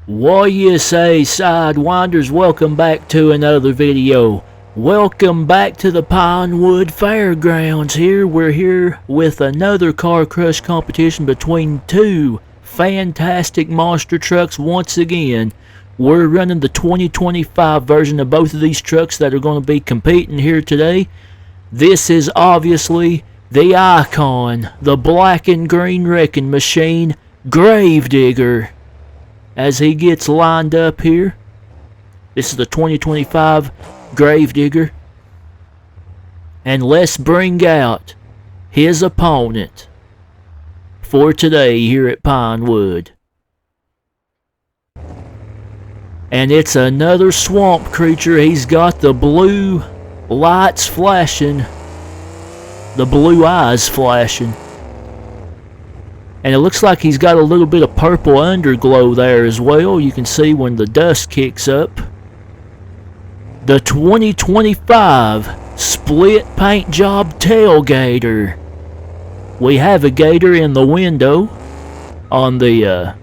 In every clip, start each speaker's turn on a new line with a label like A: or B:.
A: YSA Sidewinders, welcome back to another video. Welcome back to the Pinewood Fairgrounds. We're here with another car crush competition between two fantastic monster trucks once again. We're running the 2025 version of both of these trucks that are going to be competing here today. This is obviously the icon, the black and green wrecking machine, Gravedigger. As he gets lined up here, this is the 2025 Gravedigger. And let's bring out his opponent for today here at Pinewood. And it's another swamp creature. He's got the blue lights flashing, the blue eyes flashing. And it looks like he's got a little bit of purple underglow there as well. You can see when the dust kicks up. The 2025 split paint job Tail Gator. We have a gator in the window on the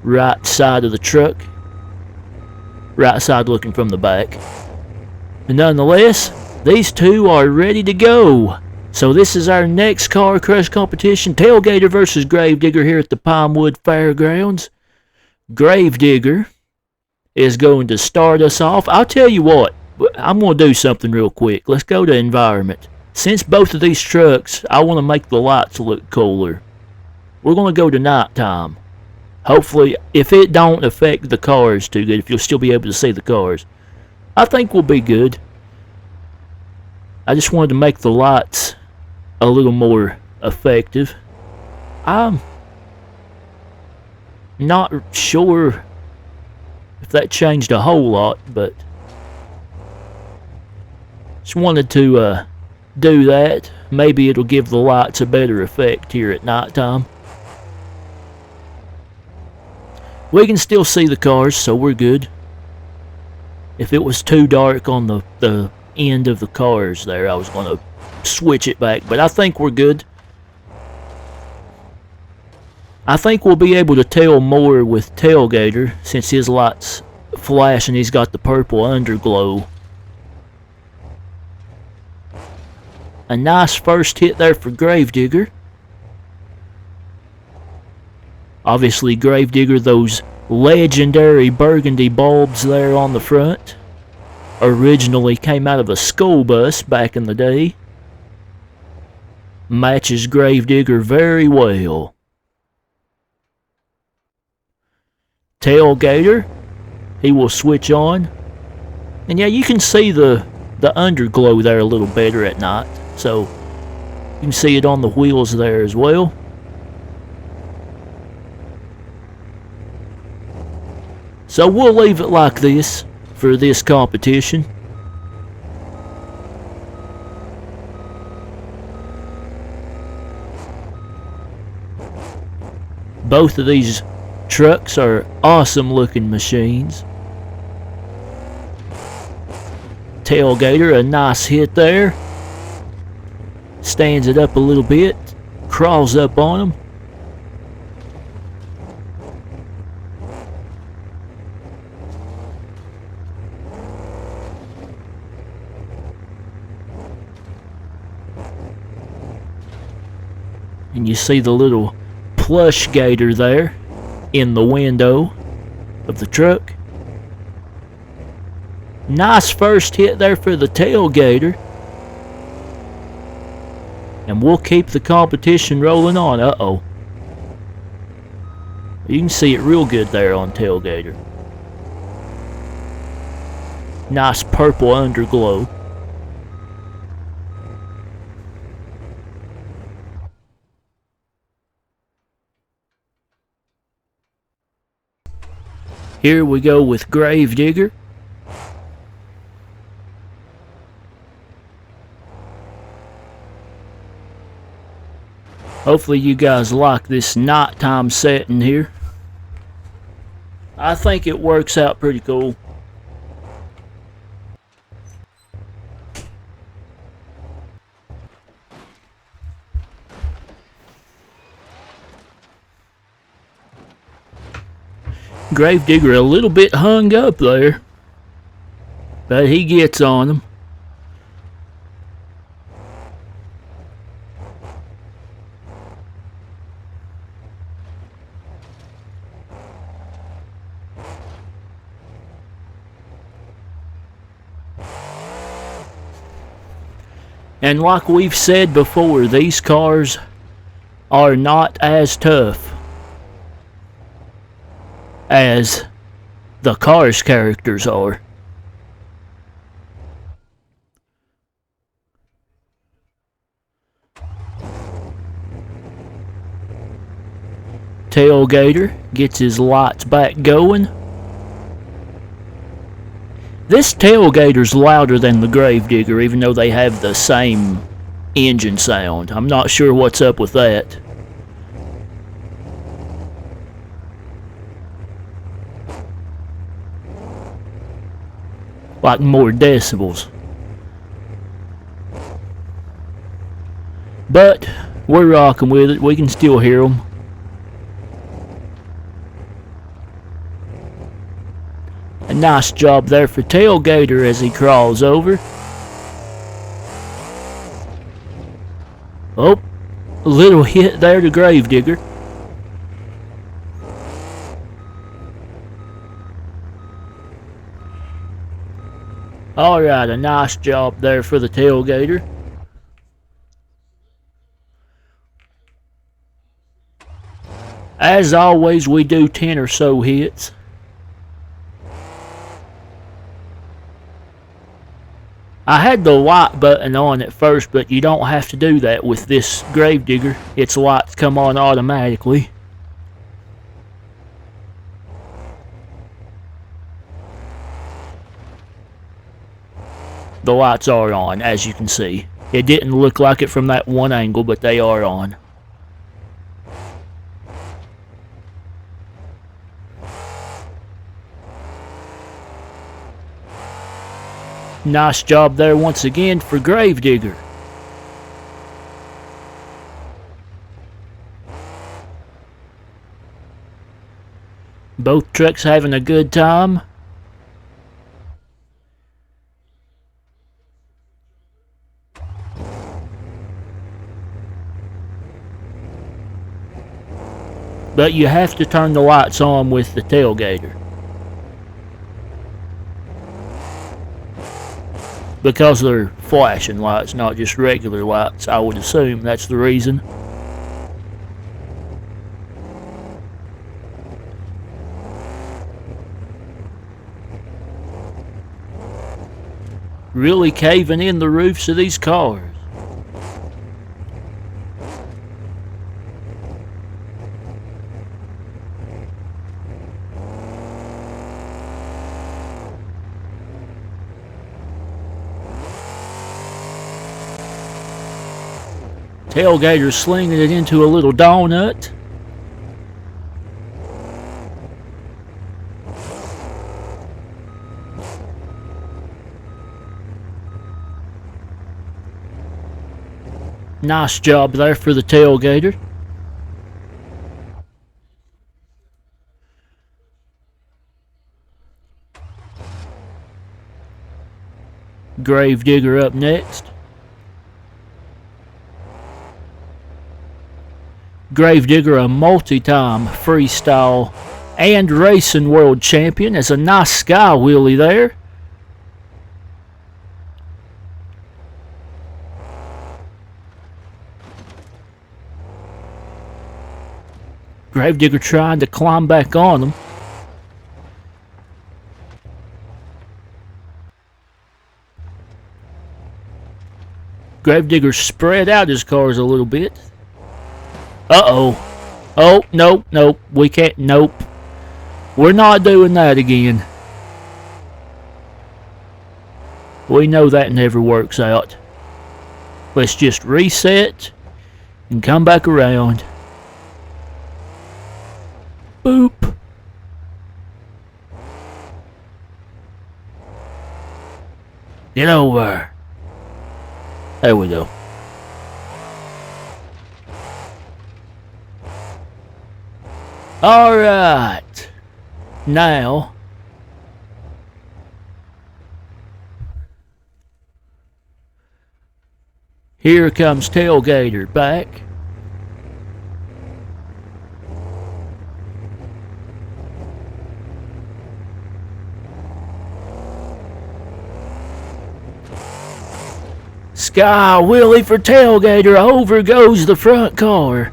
A: right side of the truck. Right side looking from the back. And nonetheless, these two are ready to go. So this is our next car crush competition. Tail Gator versus Gravedigger here at the Pinewood Fairgrounds. Gravedigger is going to start us off. I'll tell you what, I'm going to do something real quick. Let's go to environment. Since both of these trucks, I want to make the lights look cooler. We're going to go to nighttime. Hopefully, if it don't affect the cars too good, if you'll still be able to see the cars, I think we'll be good. I just wanted to make the lights a little more effective. I'm not sure if that changed a whole lot, but just wanted to do that. Maybe it'll give the lights a better effect here at nighttime. We can still see the cars, so we're good. If it was too dark on the end of the cars there, I was going to switch it back, but I think we're good. I think we'll be able to tell more with Tail Gator since his lights flash and he's got the purple underglow. A nice first hit there for Gravedigger. Obviously Gravedigger, those legendary burgundy bulbs there on the front originally came out of a school bus back in the day. Matches Gravedigger very well. Tail Gator, he will switch on. And yeah, you can see the underglow there a little better at night. So you can see it on the wheels there as well. So we'll leave it like this for this competition. Both of these trucks are awesome looking machines. Tail Gator, a nice hit there. Stands it up a little bit. Crawls up on him. And you see the little plush gator there in the window of the truck. Nice first hit there for the Tail Gator. And we'll keep the competition rolling on. Uh-oh. You can see it real good there on Tail Gator. Nice purple underglow. Here we go with Gravedigger. Hopefully you guys like this nighttime setting here. I think it works out pretty cool. Gravedigger a little bit hung up there, but he gets on them. And like we've said before, these cars are not as tough as the Cars characters are. Tail Gator gets his lights back going. This Tail Gator's louder than the Gravedigger, even though they have the same engine sound. I'm not sure what's up with that. Like more decibels. But we're rocking with it. We can still hear them. A nice job there for Tail Gator as he crawls over. Oh, a little hit there to Gravedigger. Alright, a nice job there for the Tail Gator. As always, we do 10 or so hits. I had the light button on at first, but you don't have to do that with this Gravedigger. Its lights come on automatically. The lights are on, as you can see. It didn't look like it from that one angle, but they are on. Nice job there once again for Gravedigger. Both trucks having a good time. But you have to turn the lights on with the Tail Gator, because they're flashing lights, not just regular lights. I would assume that's the reason. Really caving in the roofs of these cars. Tail Gator's slinging it into a little donut. Nice job there for the Tail Gator. Gravedigger up next. Gravedigger, a multi-time freestyle and racing world champion. There's a nice sky wheelie there. Gravedigger trying to climb back on them. Gravedigger spread out his cars a little bit. Uh-oh. Oh, nope, nope. We can't, nope. We're not doing that again. We know that never works out. Let's just reset and come back around. Boop. Get over. There we go. Alright. Now, here comes Tail Gator back. Sky Willie for Tail Gator. Over goes the front car.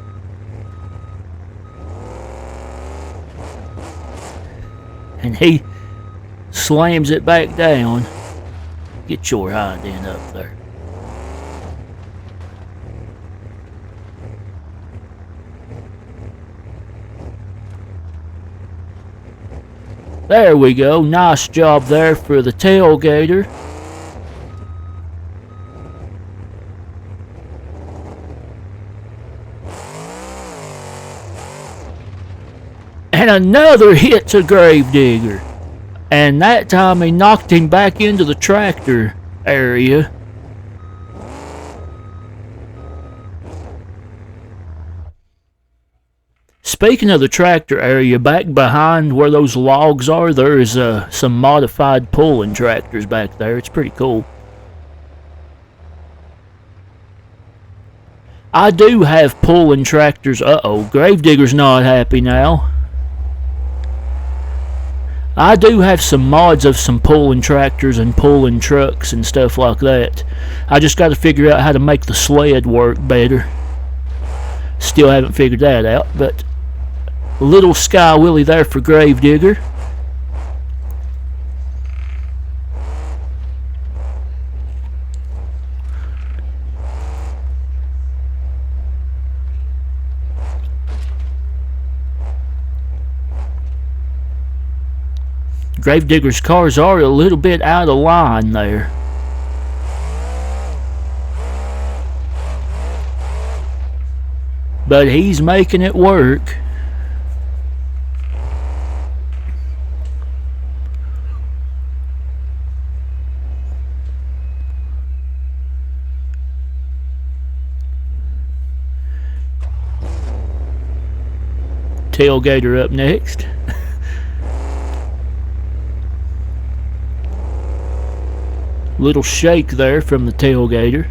A: And he slams it back down. Get your hind end up there. There we go. Nice job there for the Tail Gator. And another hit to Gravedigger. And that time he knocked him back into the tractor area. Speaking of the tractor area, back behind where those logs are, there is some modified pulling tractors back there. It's pretty cool. I do have pulling tractors. Uh-oh, Gravedigger's not happy now. I do have some mods of some pulling tractors and pulling trucks and stuff like that. I just got to figure out how to make the sled work better. Still haven't figured that out, but little Sky Willie there for Gravedigger. Gravedigger's cars are a little bit out of line there. But he's making it work. Tail Gator up next. Little shake there from the Tail Gator.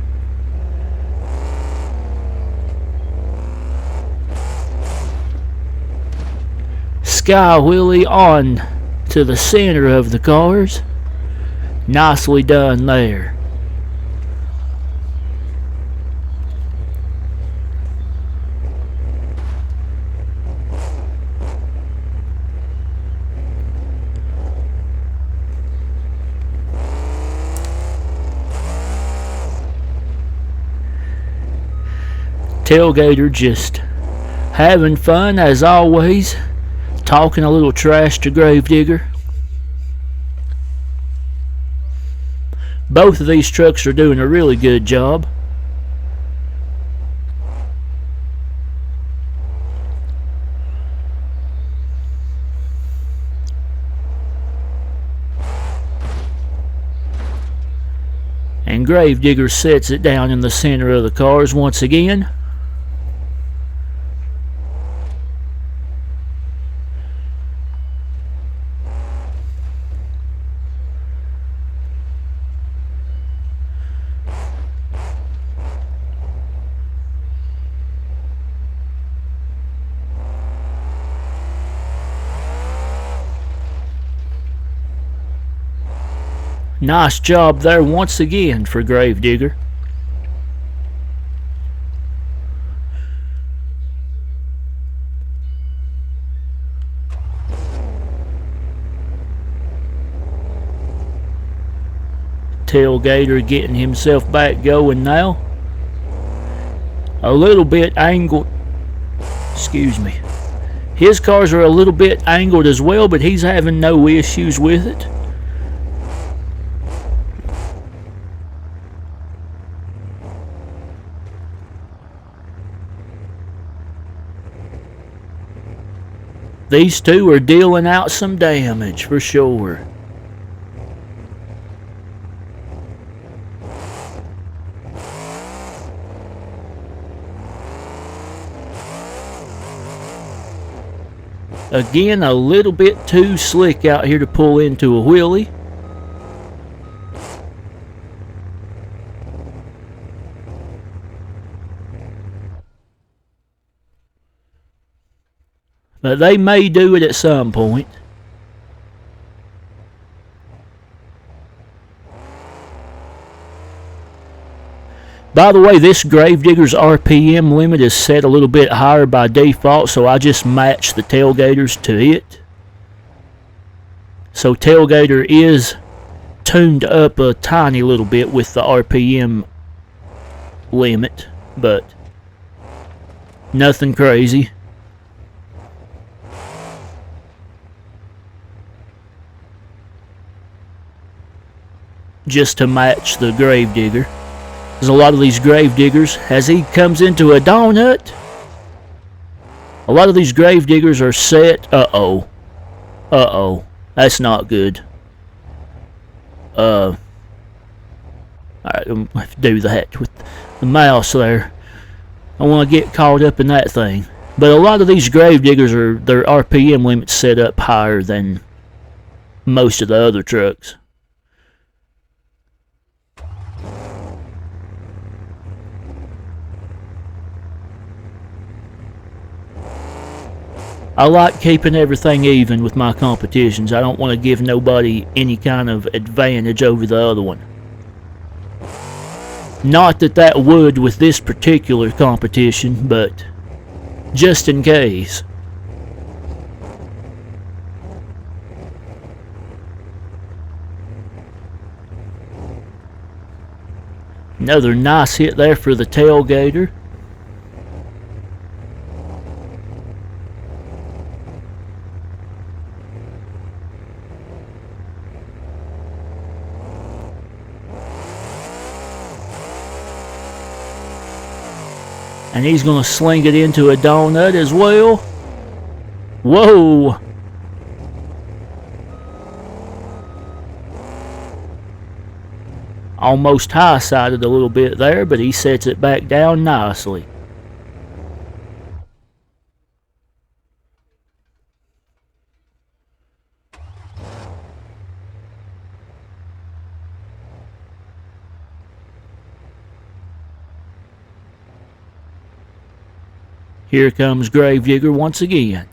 A: Sky Willie on to the center of the cars. Nicely done there. Tail Gator just having fun as always, talking a little trash to Gravedigger. Both of these trucks are doing a really good job. And Gravedigger sets it down in the center of the cars once again. Nice job there once again for Gravedigger. Tail Gator getting himself back going now. A little bit angled. Excuse me. His cars are a little bit angled as well, but he's having no issues with it. These two are dealing out some damage for sure. Again, a little bit too slick out here to pull into a wheelie. But they may do it at some point. By the way, this Gravedigger's RPM limit is set a little bit higher by default, so I just match the Tail Gators to it. So Tail Gator is tuned up a tiny little bit with the RPM limit, but nothing crazy. Just to match the Gravedigger. There's a lot of these Gravediggers, as he comes into a donut, a lot of these Gravediggers are set. Uh-oh, that's not good. Alright, I'm gonna have to do that with the mouse there. I want to get caught up in that thing. But a lot of these Gravediggers are, their RPM limits set up higher than most of the other trucks. I like keeping everything even with my competitions. I don't want to give nobody any kind of advantage over the other one. Not that that would with this particular competition, but just in case. Another nice hit there for the Tail Gator. And he's going to sling it into a donut as well. Whoa! Almost high-sided a little bit there, but he sets it back down nicely. Here comes Gravedigger once again.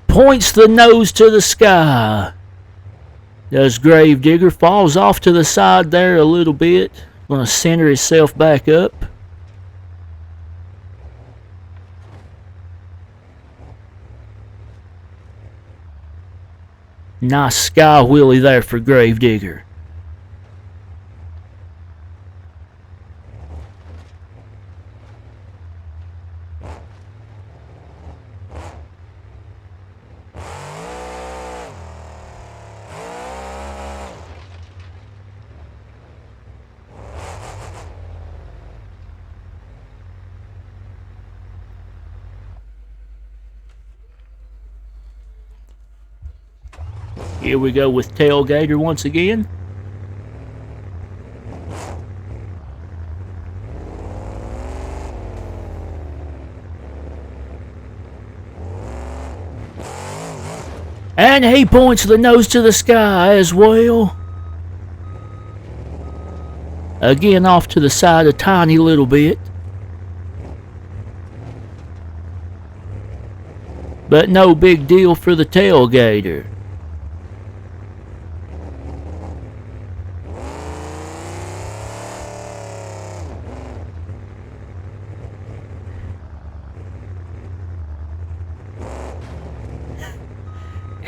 A: Points the nose to the sky. Does Gravedigger, falls off to the side there a little bit. Gonna center himself back up. Nice sky wheelie there for Gravedigger. Here we go with Tail Gator once again. And he points the nose to the sky as well. Again off to the side a tiny little bit. But no big deal for the Tail Gator.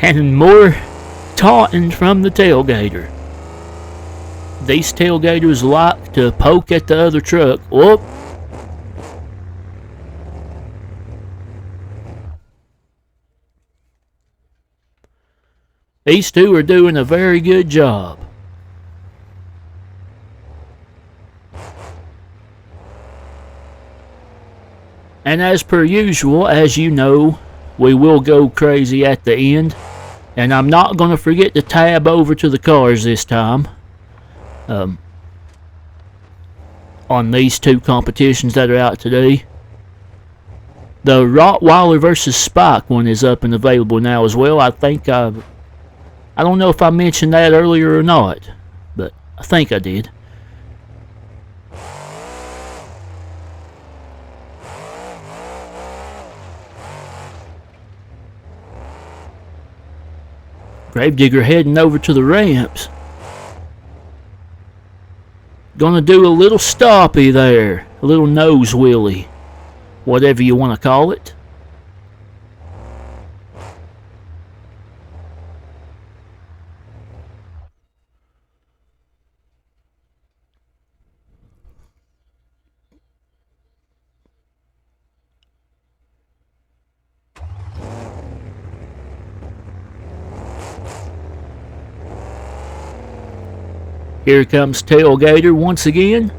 A: And more taunting from the Tail Gator. These Tail Gators like to poke at the other truck. Whoop. These two are doing a very good job. And as per usual, as you know, we will go crazy at the end. And I'm not going to forget to tab over to the cars this time. on these two competitions that are out today. The Rottweiler versus Spike one is up and available now as well. I don't know if I mentioned that earlier or not, but I think I did. Gravedigger heading over to the ramps. Gonna do a little stoppy there. A little nose wheelie. Whatever you want to call it. Here comes Tail Gator once again.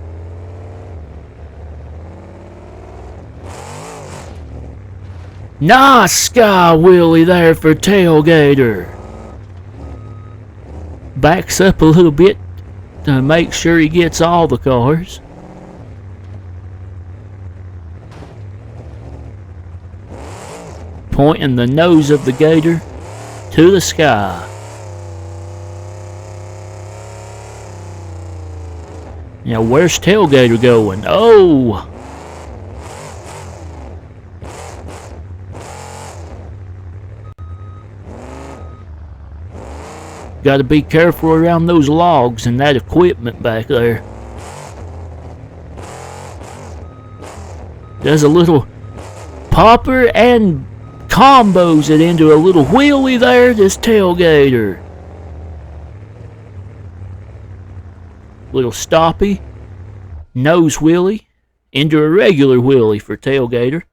A: Nice sky wheelie there for Tail Gator. Backs up a little bit to make sure he gets all the cars. Pointing the nose of the Gator to the sky. Now, where's Tail Gator going? Oh! Got to be careful around those logs and that equipment back there. Does a little popper and combos it into a little wheelie there, this Tail Gator. Little stoppy, nose wheelie, into a regular wheelie for Tail Gator.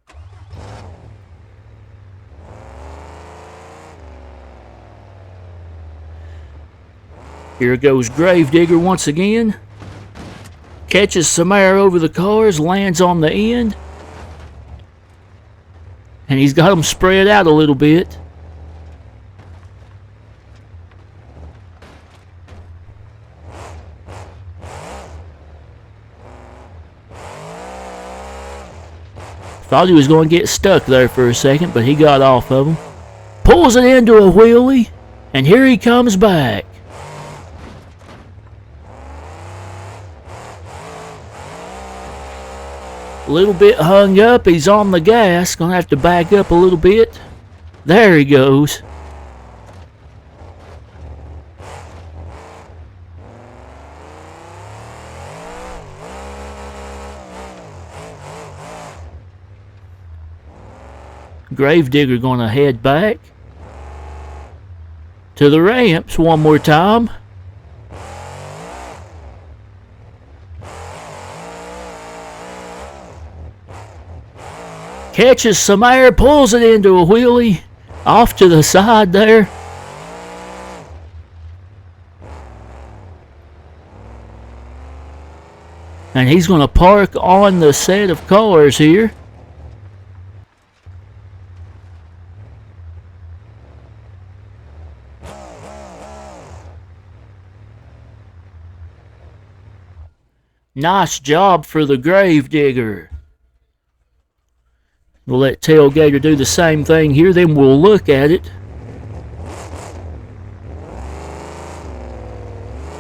A: Here goes Gravedigger once again. Catches some air over the cars, lands on the end. And he's got them spread out a little bit. Thought he was going to get stuck there for a second, but he got off of him. Pulls it into a wheelie, and here he comes back. A little bit hung up. He's on the gas. Going to have to back up a little bit. There he goes. Gravedigger going to head back to the ramps one more time. Catches some air, pulls it into a wheelie, off to the side there. And he's going to park on the set of cars here. Nice job for the Gravedigger. We'll let Tail Gator do the same thing here, then we'll look at it.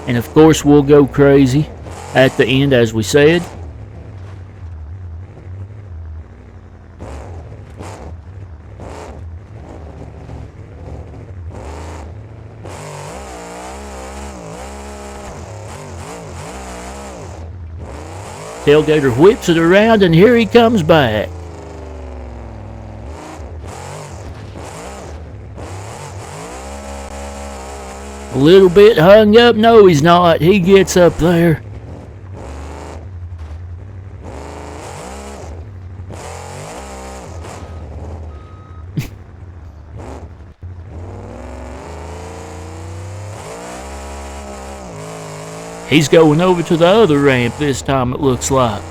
A: And of course we'll go crazy at the end, as we said. Tail Gator whips it around, and here he comes back. A little bit hung up. No, he's not. He gets up there. He's going over to the other ramp this time, it looks like.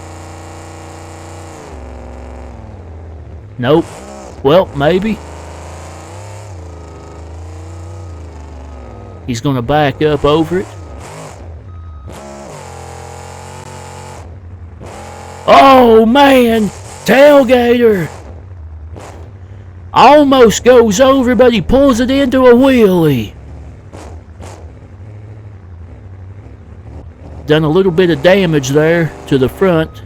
A: Nope. Well, maybe. He's going to back up over it. Oh man, Tail Gator almost goes over, but he pulls it into a wheelie. Done a little bit of damage there to the front.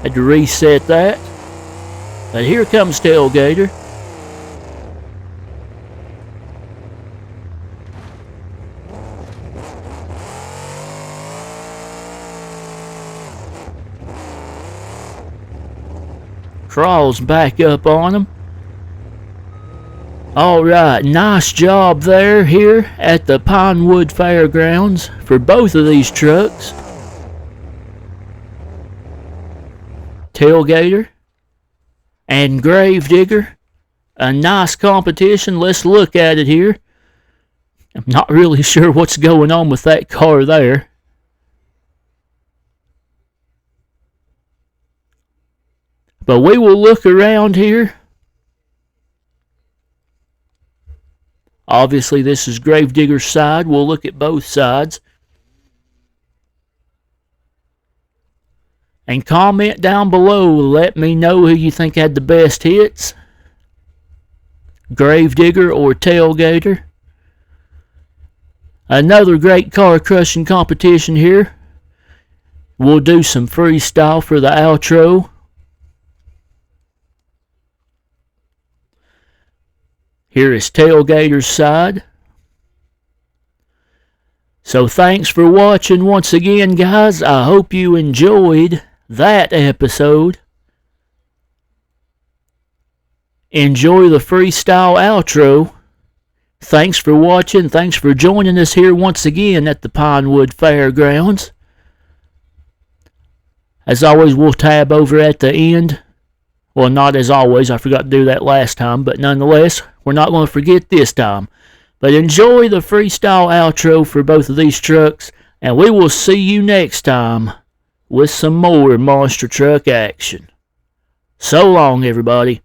A: Had to reset that. But here comes Tail Gator. Crawls back up on him. Alright, nice job there here at the Pinewood Fairgrounds for both of these trucks. Tail Gator and Gravedigger. A nice competition. Let's look at it here. I'm not really sure what's going on with that car there. But we will look around here. Obviously, this is Gravedigger's side. We'll look at both sides. And comment down below. Let me know who you think had the best hits. Gravedigger or Tail Gator. Another great car crushing competition here. We'll do some freestyle for the outro. Here is Tail Gator's side. So thanks for watching once again, guys. I hope you enjoyed that episode. Enjoy the freestyle outro. Thanks for watching. Thanks for joining us here once again at the Pinewood Fairgrounds. As always, we'll tab over at the end. Well, not as always. I forgot to do that last time. But nonetheless, we're not going to forget this time. But enjoy the freestyle outro for both of these trucks. And we will see you next time with some more monster truck action. So long, everybody.